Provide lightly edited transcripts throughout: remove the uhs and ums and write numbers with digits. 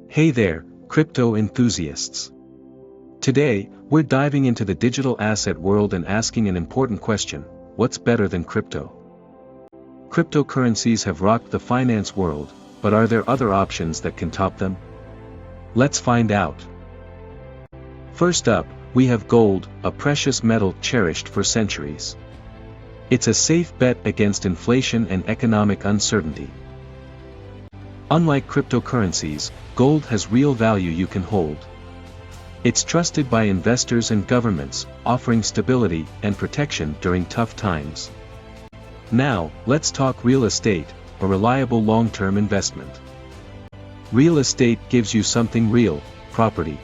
Hey there, crypto enthusiasts. Today, we're diving into the digital asset world and asking an important question: what's better than crypto? Cryptocurrencies have rocked the finance world, but are there other options that can top them? Let's find out. First up, we have gold, a precious metal cherished for centuries. It's a safe bet against inflation and economic uncertainty. Unlike cryptocurrencies, gold has real value you can hold. It's trusted by investors and governments, offering stability and protection during tough times. Now, let's talk real estate, a reliable long-term investment. Real estate gives you something real: property.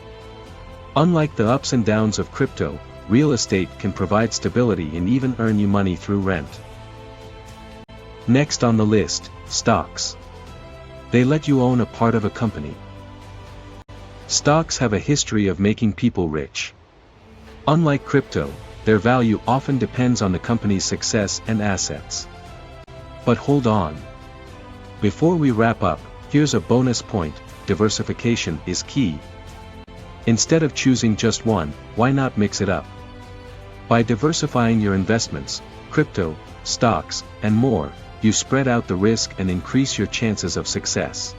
Unlike the ups and downs of crypto, real estate can provide stability and even earn you money through rent. Next on the list, stocks. They let you own a part of a company. Stocks have a history of making people rich. Unlike crypto, their value often depends on the company's success and assets. But hold on. Before we wrap up, here's a bonus point: diversification is key. Instead of choosing just one, why not mix it up? By diversifying your investments, crypto, stocks, and more, you spread out the risk and increase your chances of success.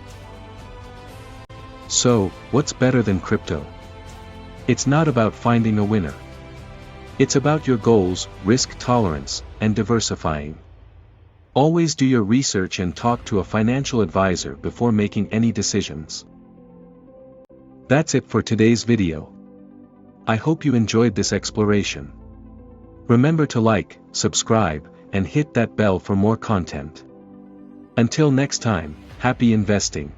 So, what's better than crypto? It's not about finding a winner. It's about your goals, risk tolerance, and diversifying. Always do your research and talk to a financial advisor before making any decisions. That's it for today's video. I hope you enjoyed this exploration. Remember to like, subscribe, and hit that bell for more content. Until next time, happy investing.